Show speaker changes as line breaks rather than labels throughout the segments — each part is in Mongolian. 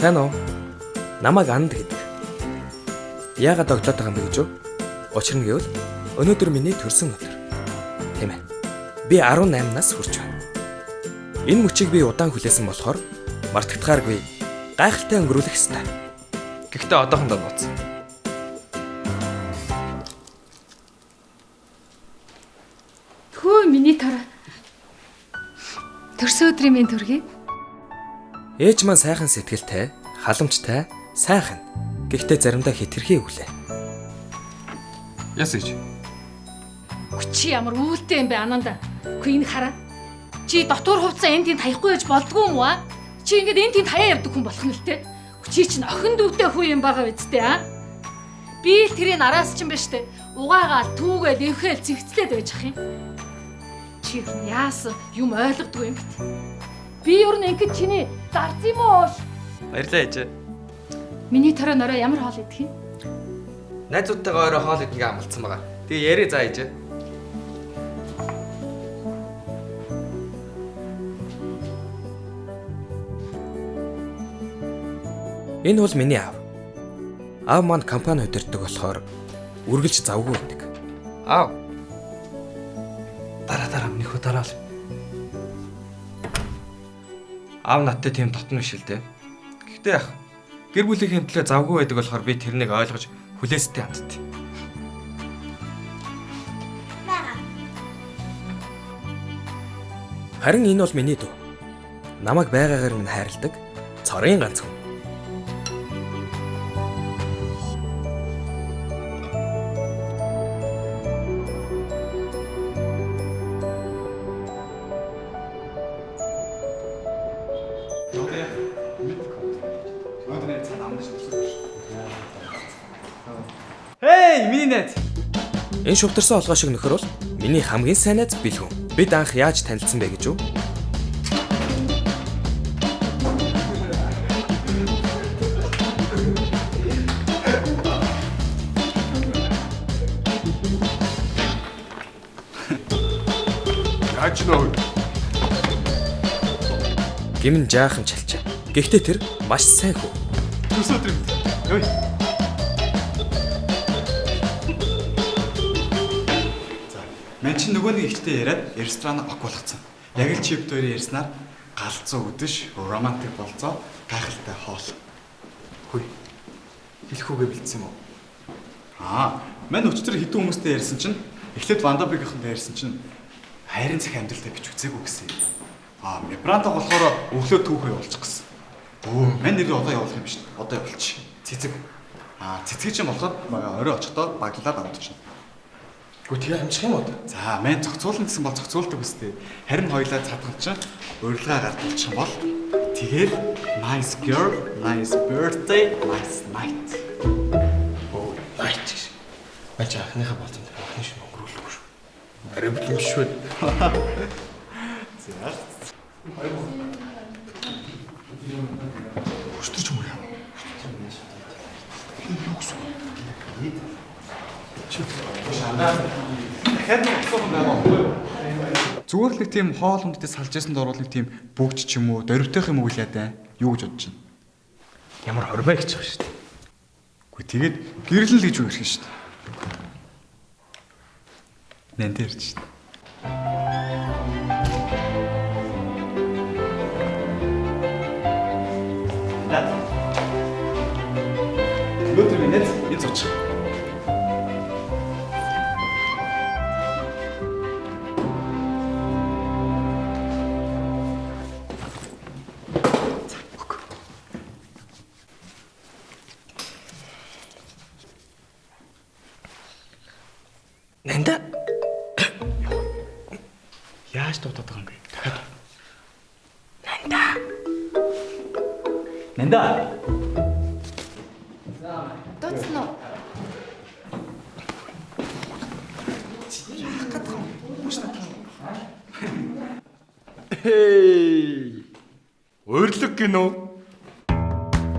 Сайн уу? Намайг Анд гэдэг. Яагаад оглоод байгаа юм бэ гэж үү? Учир нь гэвэл өнөөдөр миний төрсөн өдөр. Тийм ээ. Би 18 нас хүрч байна. Энэ мөчийг би удаан хүлээсэн болохоор мартагдахааргүй гайхалтай өнгөрүүлэх ёстой. Гэхдээ одоохондоо нууц.
Хөө миний тараа. Төрсөн өдрийн минь төргий.
Ээж маань сайхан сэтгэлтэй, халамжтай, сайхан. Гэхдээ заримдаа хэтэрхий өглөө.
Яс ээж.
Чи ямар үүлтэй юм бэ ананда? Үгүй энэ хараа. Чи дотор хувцас энэ тэнд хаяхгүй байж болдгүй юм уу аа? Чи ингэдэ энэ тэнд хаяа явдаг хүн болох нь л те. Чи чинь охин дүүтэй хүн юм байгаа үсттэй аа. Би л тэрийн араас чинь биш те. Угаагаал түүгээл эвхээл зэгцлээд байж ах юм. Чи яасан юм ойлгодгүй юм бит. Би юу н ингэд чиний зарц юм уу?
Баярлалаа ээж.
Миний тараа нороо ямар хоол идэх юм?
Найзуудтайгаа орой хоол идэгээ амлцсан байгаа. Тэгээ ярэ заа ээж. Энэ бол миний аав. Аав маань компани удирддаг болохоор үргэлж завгүй байдаг. Аав. Дараа минийхүү дараал. Аав надтай тийм дотно биш л дээ. Гэхдээ яах? Гэр бүлийн хэмтлээ завгүй байдаг болохоор би тэрнийг ойлгож хүлээстэй ханддаг. Харин энэ бол миний дүү. Намайг байгаагаар минь хайрладаг цорын ганц хүн.
Хей, миний найз.
Энэ шувтарсан олгоо шиг нөхөр бол миний хамгийн сайн найз Бэлгүн. Бид анх яаж танилцсан бэ гэж үү?
Гачноо.
Гимэн жаахан чалчаа. Гэхдээ тэр маш сайн хүү.
Төрсөн өдөр юм. Ой. Мен чинь нөгөө нэг ихтэй яриад ресторан ок болгоцсон. Яг л чип хоёрын ярьснаар галзуу үдэш, романтик болцоо, гайхалтай хоол. Хүй. Хэлэхүүгээ бэлдсэн юм уу? Мен өчтөр хэдэн хүмүүстэй ярьсан чинь эхлээд Вандабигийнхэнтэй ярьсан чинь хайрын цах амьдралтай бич үзээгүй гэсэн. Мебранта болохоор өглөө түүхээ явуулчих гэсэн. Мен нэр одоо явуулах юм биш. Одоо явуулчих. Цэцэг. Цэцэг чинь болохоор орой очихдоо баглаад авдчихна.
Гү тэгээ амжих юм уу?
За, мен зохицуулна гэсэн бол зохицуулдаг үстэй. Харин хоёлаа цадгал чинь урилга гаргачих юм бол тэгээд nice girl, nice birthday, nice night.
Night гэж. Бач анхныхаа болцсон дээр анхны шиг өнгөрүүлэхгүй шүү. Арай бүлэм шүү.
За.
Өстөр ч юм уу? Люкс.
Дахиад нэг асуух байгаа байхгүй юу? Зүгээр л нэг тийм хоол хүндэд салж ясанд орвол нэг тийм бүгд ч юм уу, дөрвтөх юм уу гэлээ даа. Юу гэж бодож байна?
Ямар хорвоо гэж байгаа шүү дээ.
Үгүй тэгээд гэрлэн л гэж үг ирэх шүү дээ. Нэн дээр ч шүү дээ. Өнөөдөр минь энэ зоч.
Нанда.
Яаж дуудаад байгаа юм бэ? Дахиад.
Нанда.
Нанда.
Дууцсан уу?
Хей. Өөрлөг гинөө.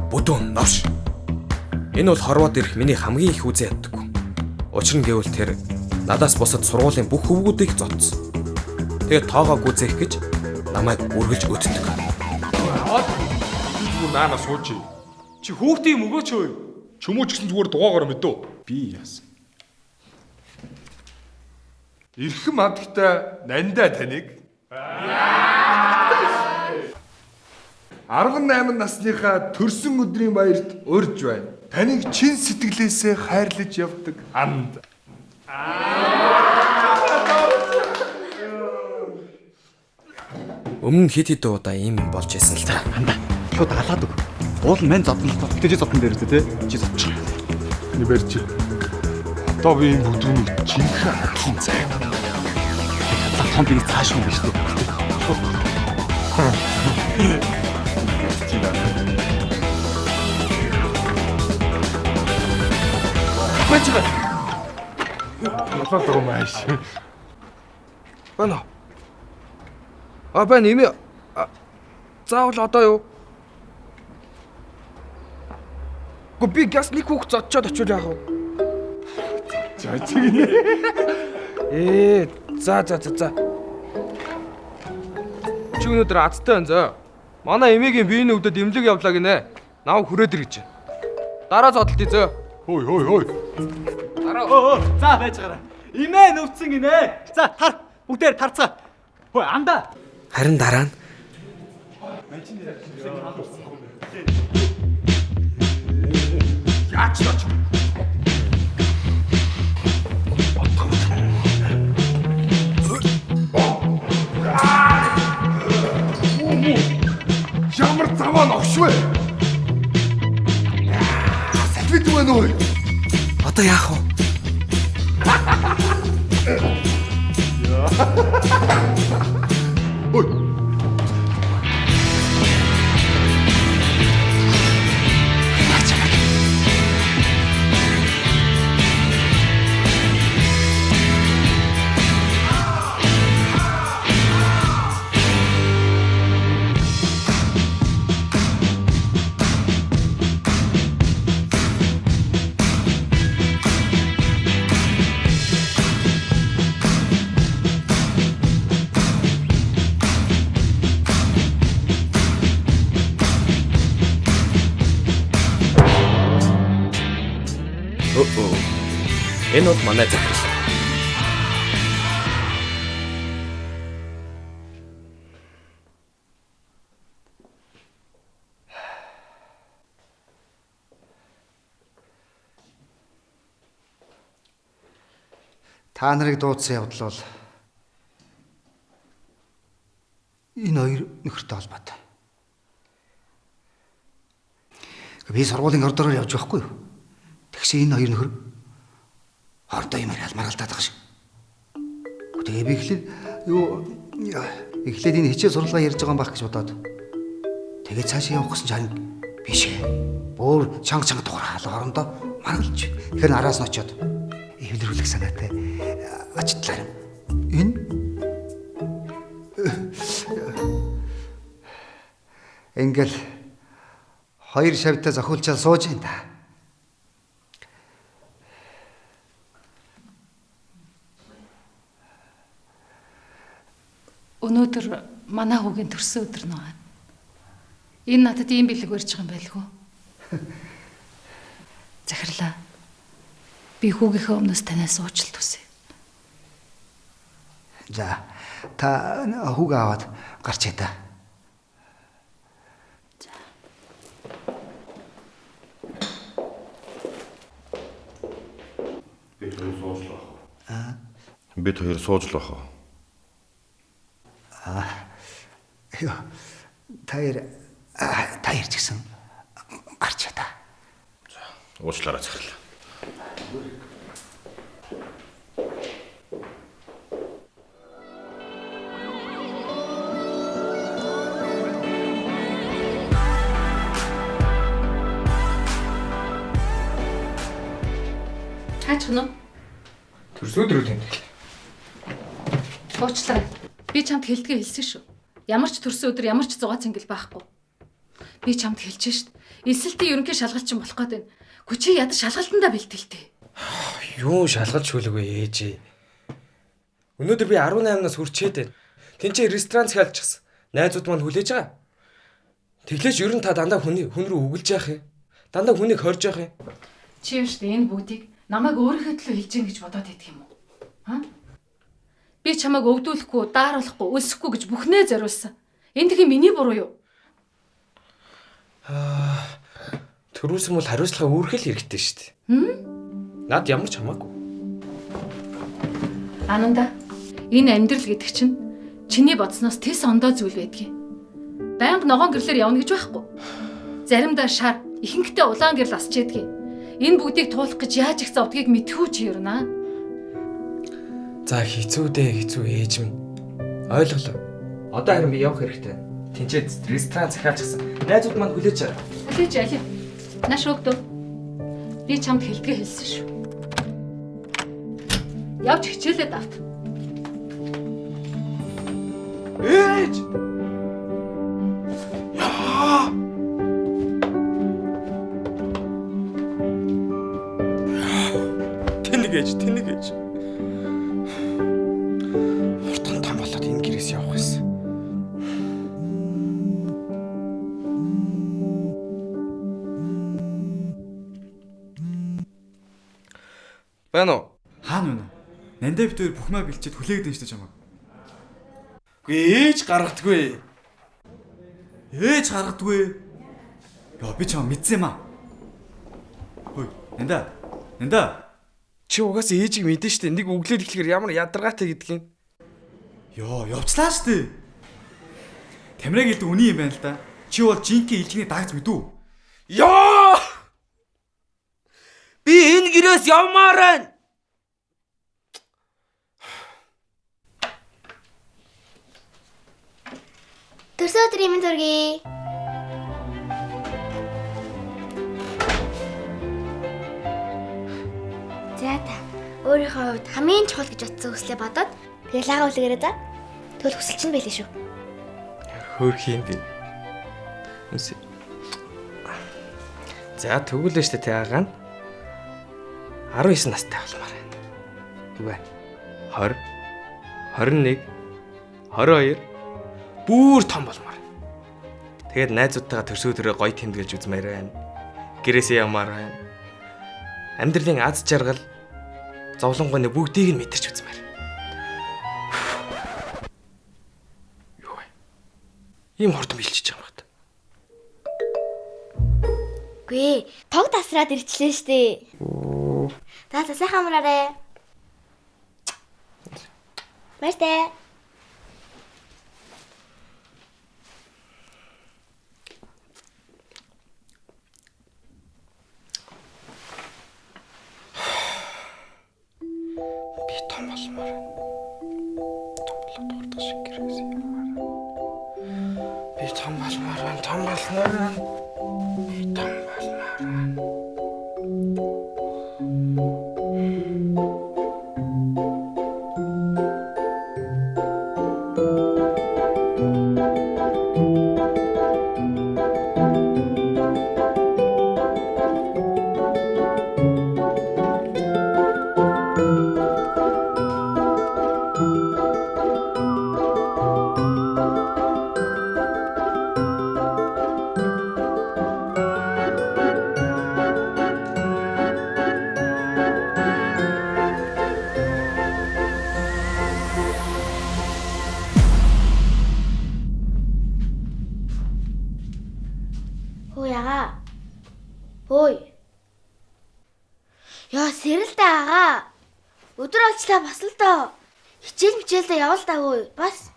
Бүдүүн новш. Энэ бол хорвоод ирэх миний хамгийн их үзээ яддаг. Учир нь гэвэл тэр надаас бусад сургуулийн бүх хөвгүүдийг зодсон. Тэгээд тоогоо гүзээх гэж намайг үргэлж өддөг.
зүгээр наана сууж.
Чи хүүхдийн юм өгөөч өө.
Чөмөө ч гэсэн зүгээр дугаагаар мэдөө.
Би яасан.
Ирхэн мадагтай нандаа таныг 18 насныхаа төрсөн өдрийн баярт урьж байна. Таныг чин сэтгэлээсээ хайрлаж явдаг анд.
Өмнө хэд хэд удаа ийм юм болж байсан л та.
Анда. Шууд халаад өг. Уул мэн зодон тэгж зодон дээр үү те. Чи зодчих.
Ни барьж. Одоо би энэ бүдрүүнийг жинхэнэ хатлан зай.
Том би цааш юм биш үү?
Мачга.
Ялаа дөрөв маш.
Бана. Бана ими. Заавал одоо юу? Би газ нэг хүүхд зодчоод очивол яах вэ?
За чиг.
За. Чи өнөөдөр азтай байна зөө. Манай эмээгийн биеийн өвдөд имлэг явлаа гинэ. Нав хүрээд ир гэж. Дараа зодтолтий зөө.
Хөөй.
За байж гараа. Имээ нүвцэн гинэ. За тар. Бүгдээр тарцгаа. Хөөе анда.
Харин дараа нь
Яач наач. Ямар заваа ногшвэ? Сэтвит үү нөө?
одоо яах вэ?
Ой.
Энэ бол манай захирал.
Та нарыг дуудсан явдал бол энэ хоёр нөхөртэй холбоотой. Би сургуулийн коридороор явж байхгүй юу? Тэгсэн энэ хоёр нөхөр хоорондоо юм ялмаргалдаад байгаа шиг. Тэгээ би эхлээд энэ хичээл сургалгаа ярьж байгаа юм байх гэж бодоод. Тэгээд цаашаа явах гэсэн чинь биш ээ. Бүр чанга тухаар хоорондоо маргалж. Тэгэхээр араас нь очиод эвлэрүүлэх санаатай ажилтлаар энэ ингээл хоёр шавьтай зохиулчаа сууж энэ та.
Өнөөдөр манай хүүгийн төрсөн өдөр нөө. Энэ надад ийм бэлэг барьж байгаа юм байлгүй. Захирлаа. Би хүүгийнхээ өмнөөс танаас уучлалт хүсье.
За та хүүгээ аваад гарч ядаа.
Бид хоёр сууж л бах.
Таяр ч гэсэн гарч ядаа.
Уучлаарай захирлаа.
Хаачих нь уу?
Төрсөдрөө тэмдэглээ.
Уучлаарай. Би чамд хэлдгээ хэлсэн шүү. Ямар ч төрсөн өдөр ямар ч зугаа цэнгэл байхгүй. Би чамд хэлж шít. Эсэлтийн ерөнхий шалгалчин болох гээд байна. Хүчи яд шалгалтандаа бэлтгэлтэй.
Юу шалгалт шүлэг вэ ээжээ. Өнөөдөр би 18 нас хүрчээд байна. Тинчээ ресторан захиалчихсан. Найзууд маань хүлээж байгаа. Тэглэж ер нь та дандаа хүн рүү үгэлж яах юм? Дандаа хүнийг хорж яах юм?
Чи юу штэ энэ бүгдийг намайг өөрийнхөө төлөө хэлж гин гэж бодоод байдаг юм уу? Ха? Би чамайг өвдүүлэхгүй, дааруулахгүй, өлсөхгүй гэж бүхнээ зориулсан. Энэ тхи миний буруу юу?
Төрүүлсэн бол хариуцлага үүрхэл хэрэгтэй шүү дээ. Наад ямар ч хамаагүй.
Ананда энэ амьдрал гэдэг чинь чиний бодсноос тэс ондоо зүйл байдгийг. Байнга ногоон гэрлэр явна гэж байхгүй. Заримдаа шар, ихэнхдээ улаан гэрл асч ядгийг. Энэ бүгдийг туулах гэж яаж их зовдгийг мэдхүү чи юрнаа.
За хэцүү ээж минь. Ойлголоо. Одоо харин би явах хэрэгтэй. Тинчээд ресторан захиалчихсан. Найзууд маань хүлээж чараа.
Хүлээж алив. Наш өгдөө. Би чамд хэлдгээ хэлсэн шүү. Явж хичээлээд авт.
Ээж! Тэнэг ээж. Хурдан том болоод энэ гэрээс явах гэсэн. Байна уу?
Хаана вэ? Нандаа бид хоёр бүхмээ бэлчээд хүлээгээд байна шүү дээ чамаа.
Үгүй ээж гаргадаггүй.
Ээж гаргадаггүй. Яа би чамаа мэдсэн юм аа. Хөөе, Нандаа.
Чи угаасаа ээжийг мэдэн штэ. Нэг өглөөд эхлэхээр ямар ядаргаатай гэдгийг.
Йоо, явцлаа штэ. Тамираг хэлдэг үний юм байна л да. Чи бол жинхэнэ илжигний даагц мэдүү?
Яа! Би энэ гэрээс явмаар байна.
Төрсөн өдөр юм төргий. За та өөрийнхөө хувьд хамгийн чухал гэж бодсон хүслээ бодоод тэгээ лагаа үлгээрээ за. Тэгвэл хүсэл чинь байлээ шүү.
Хөөх юм би. Үгүй. За тэгвэл штэ таагаан 19 настай болмаар байна. Үгүй. 20, 21, 22 бүр том болмоор. Тэгээд найзуудтайгаа төрсөөрөө гоё тэмдэглэж үзмээр байна. Гэрээсээ явмаар байна. Амьдралын аз жаргал зовлонгойн бүгдийг нь мэдэрч үзмээр. Юу вэ? Ийм хурдан бэлчиж байгаа юм байна.
Гүй, тог тасраад ирчлээ штэ. За сайхан амраарэ. Баяртай.
Би том болмоор. Тоглоод дурдах шиг гэрээс явмаар. Би том болмоор. Би том болмоор.
Ой. Яа, сэрэлтэй агаа. Өдөр олчлаа бас л доо. Хичээл явал даа ой. Бас.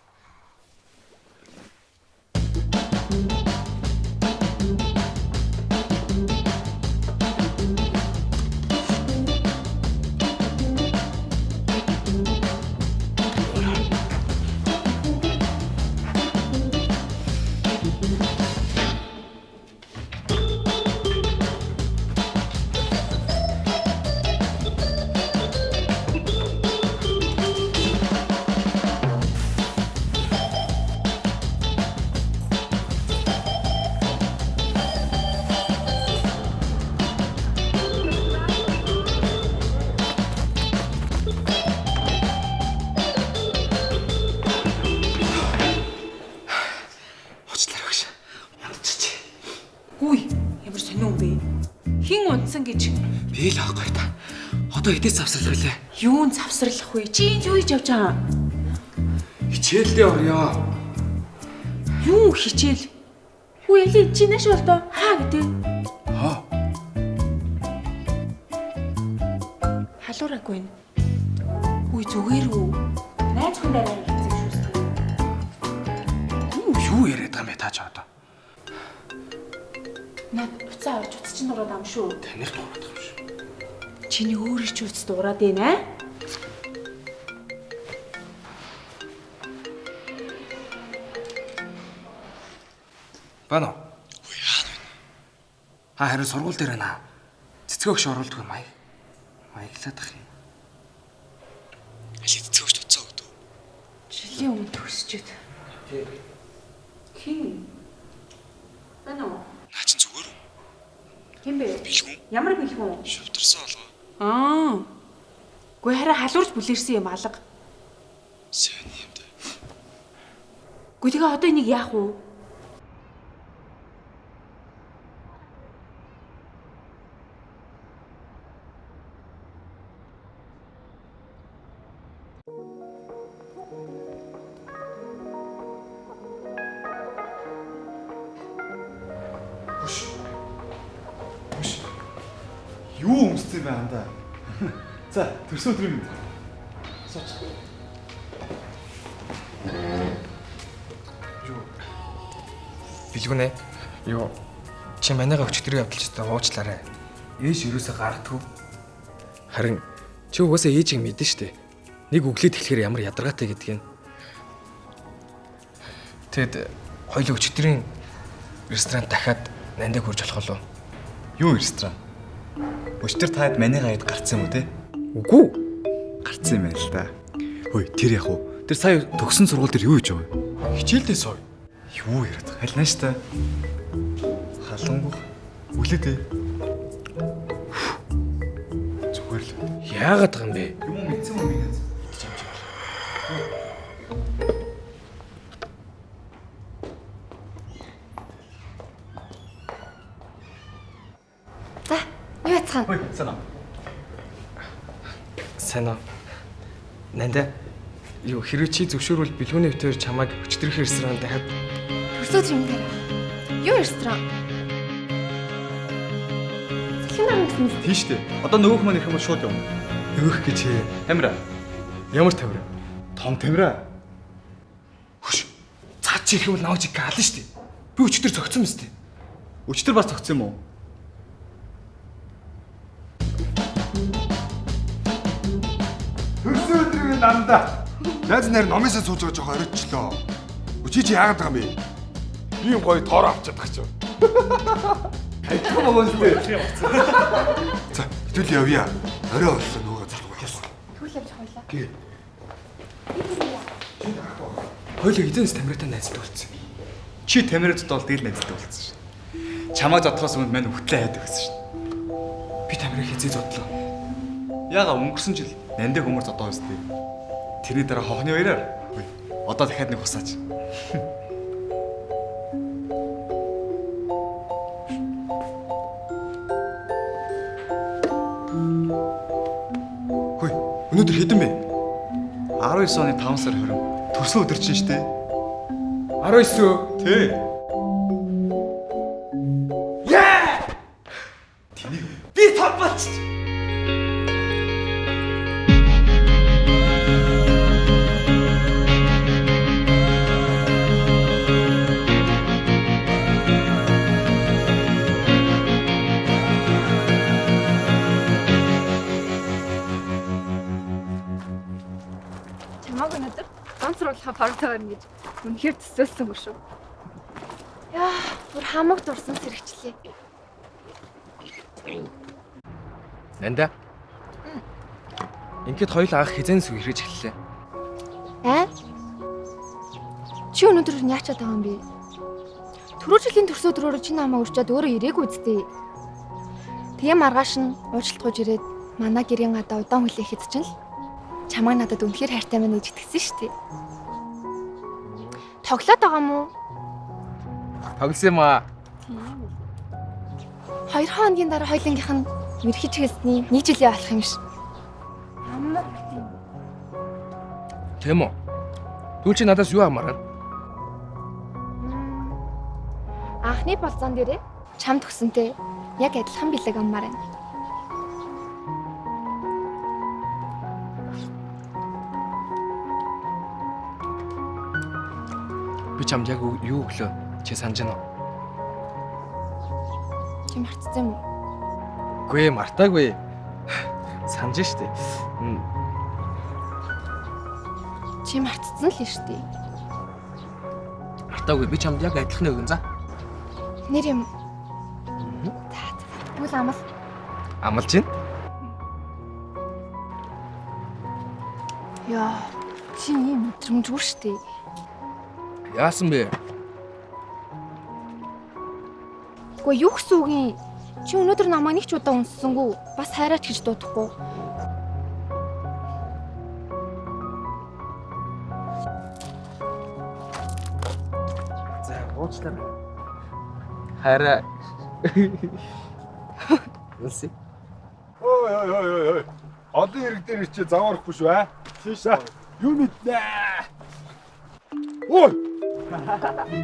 авсан гэж.
Би л аахгүй та. Одоо эдээс завсарлах лээ.
Юун завсарлах вэ? Чи юу хийж явж байгаа?
Хичээлдээ орё.
Юу хичээл? Үгүй эли чи нэш болдоо. Хаа гэдэг?
Хаа.
Халуураагүй нэ. Үгүй зүгээр үү? Найз хүн дараа хэлсэн шүү дээ.
Юу яриад байгаа юм бэ та ч одоо?
Наад буцаа орж уцчин дураад ам шүү.
Таних дураад байгаа юм шүү.
Чиний өөрөө ч уц дураад байна аа?
Бано. Үй яа вэ? Харин сургууль дээр байна. Цэцгөөгш оруулдаг юм аяг. Маяглаад ах юм. Али цэцгөөгч туцаа өгдөө.
Жилийн өмнө төгсчээд. Хин? Бано.
Наа чин зүгээр үү?
Хин бэ?
Бэлгүн.
Ямар бэлгүн?
Шавтарсан олгоо.
Гүй хараа халуурж бүлэрсэн юм алга.
Сайн юм да.
Гүй тэгээ одоо энийг яах вэ?
Юу өмссөн бэ андаа? За, төрсөн өдрийн мэнд. Сууч.
Бэлгүнэ. Юу? Чи манайгаа өчтөрөө явдалчтай уучлаарай. Ээж юусоо гаргадгүй. Харин чи угаасаа ээжийг мэдэн штэ. Нэг өглөөд эхлэхээр ямар ядаргаатай гэдгийг. Тэгэд хоёул өчтөрийн ресторан дахиад нандаа хурж болох болов.
Юу ресторан? Өчтөр таад манайгаа хэд гарцсан юм уу те?
Үгүй.
Гарцсан юм байна л да. Хөөе, тэр яг уу. Тэр сая төгсөн сургууль дээр юу хийж байгаа вэ?
Хичээлдээ сууя.
Юу яриад байгаа? Хальнаа штэ. Халангуй. Үлээдээ. Зүгээр л.
Яагаад байгаа юм бэ?
Юм мэдсэн юм ингээд.
За, юу яцхан?
Хөөе, санаа.
Сайн уу? Нандаа юу хэрвээ чи зөвшөөрвөл бэлгүүний өвтөр чамайг өчтөрөх ресторан дахиад
Төрсөө юм дээр. Юу ресторан? Сэхэн наран гэсэн мэт.
Тийш дээ. Одоо нөгөөх маань ирэх юм бол шууд явна.
өгөх гэж
Тамира.
ямар тавир?
Том Тамира.
Хөш. Цаад чи ирэх юм бол навж гаална штэ. Би өчтөр зөгцсөн мэт.
Өчтөр бас тогтсон юм уу?
Төрсөн өдрийн намда. Найз нар номисаа сууж байгаа жоохон оройчлоо. Чи яагаад байгаа юм бэ? Би юм гоё тоор авчаад байгаа ч. Хайхгүй мөн үү? За, хэвэл явъя. Орой боллоо нөгөө залуу яасан.
Тэгвэл явж хойлоо.
Гээ.
Хоёул эдэнс Тамиратай найзтай болсон.
Чи Тамирад бол дээл найзтай болсон шин. Чамайг зодохоос өмнө мань хөтлөө хайдаг гэсэн шин.
Би Тамирыг хизээ зодлоо.
Яага өнгөрсөн жил нандаа хүмүүс одоо өстэй. Тэрний дараа хохны баяраар. Одоо дахиад нэг хусаач.
Хөөе, өнөөдөр хэдэн бэ?
19 оны 5 сар 20. Төрсөн өдөр чинь штэ.
19 үү?
Тий.
Би том болчих.
Чамаг өнөдөр ганцруулахаа бардаа гэж үнэхээр төсөөлсөн юм шүү. Яа, бүр хамаг дурсан сэрэгчлээ.
Нанда. Ингээд хоёул анх хизэнс үерхэж эхэллээ.
Чи өнөдөр яачаад байгаа юм бэ? Түрүү жилийн төрсө өдрөөр чи намайг урьчаад өөрөө ирээгүй үсттэй. Тэгээ маргааш нь уучлалт гуйж ирээд манай гэрийн гадаа удаан хүлээхэд чинь л чамайг надад үнэхээр хайртай мэн гэж итгэсэн шүү дээ. Тоглоод байгаа юм уу?
Тоглосон юм аа.
2 хоногийн дараа хоёлынгийнх нь ерхий ч гэсний 1 жилийн болох юм ш. Амар тийм.
Тийм үү? Түл чи надаас юу амарна?
Анхны болзон дээрээ чамд өгсөнтэй яг адилхан бэлэг аммаар байна.
Би чамд яг юу өглөө? Чи санаж байна уу?
Чи мартсан юм уу?
Гүй мартаагүй. Санаж штэ.
Чи мартсан л шүү дээ.
Мартаагүй. Би чамд яг адилхан өгөн за.
Нэр юм. Тэгвэл амал.
Амлаж байна.
Яа, чи ийм мэдрэмжгүй шүү дээ.
Яасан бэ?
Гэхдээ юу гэсэн үг юм? Чи өнөөдөр намайг нэг ч удаа унссангүй. Бас хайраач гэж дуудахгүй.
За, уучлаарай. Хараа. Үлси.
Ой. Олон хэрэг дээр чи заваарахгүй шүү аа. Тийш. Юу мэднэ? Ой.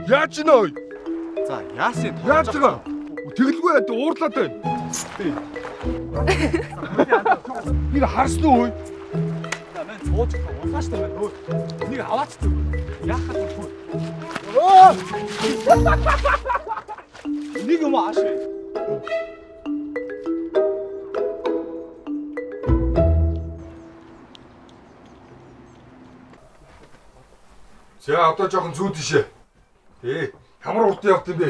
Яаж нөө?
За яасан?
Яаж байгаа? Тэгэлгүй уурлаад байна. Би харсан уу?
Мэн цууж уусааш таа нөө. Энийг аваач зүг. Яахад вэ? Нэг юм ааш.
За одоо жоохон зүү тийшээ. Ямар урт явт юм бэ?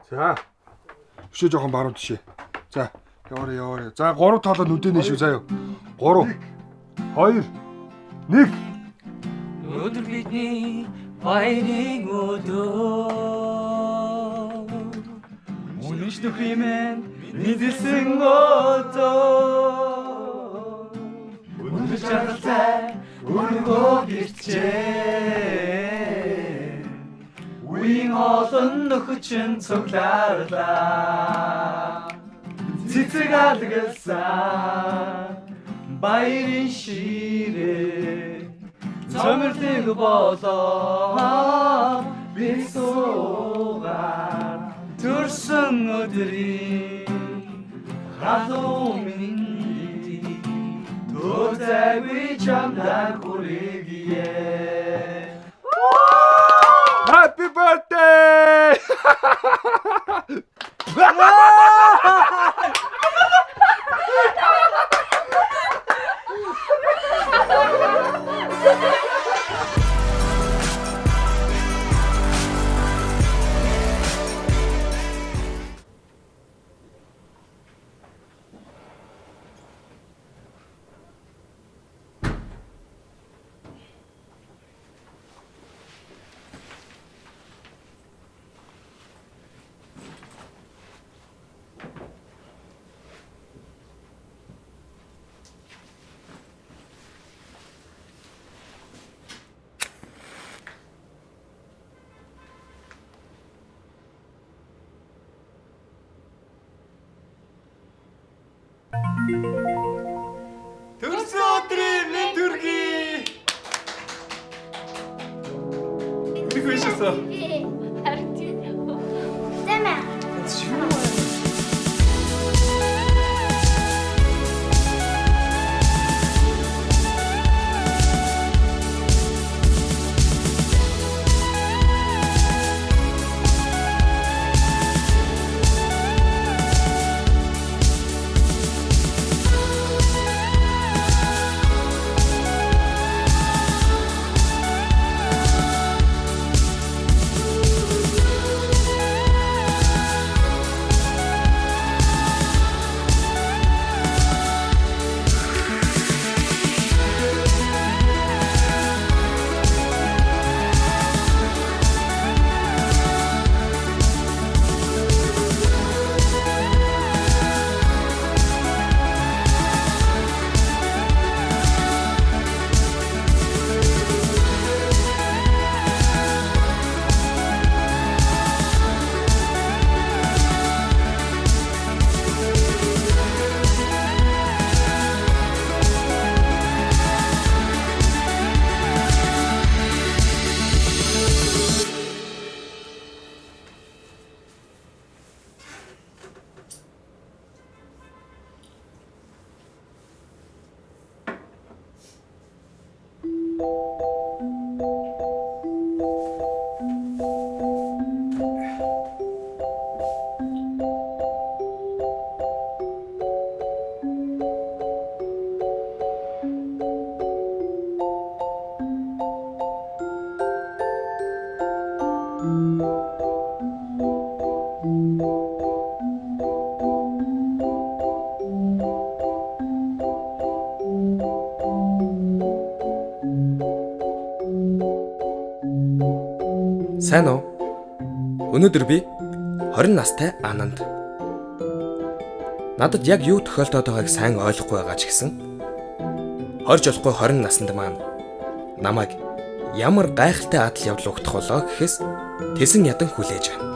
За. Өшөө жоохон баруун тийшээ. За, яваарай. За, 3 талаа нүдэнэ шүү заяа. 3 2 1
Өдөр бидний баярын өдөр. Үнэш нөхриймэн мэдсэн өдөр. Өндөр чанартай өргөө гэрчээ. Үеийн олон нөхөчин цуглаарлаа. Цэцэг алгасан баярын ширээ. Цомрлыг болоо би суугаар төрсөн өдрийн хатуу минь тозэви чамдаа хүрээе.
Happy birthday!
Төрсөн өдрийн минь төргий.
Би хүшээсэ.
Харин тийм. Тэмээ.
Сайн уу? Өнөөдөр би 20 настай Ананд. Надад яг юу тохиолдоод байгааг сайн ойлгохгүй байгаа ч гэсэн 20 жолохгүй 20 наснд маань намайг ямар гайхалтай адал явдал өгдөх болоо гэхээс тэсэн ядан хүлээж байна.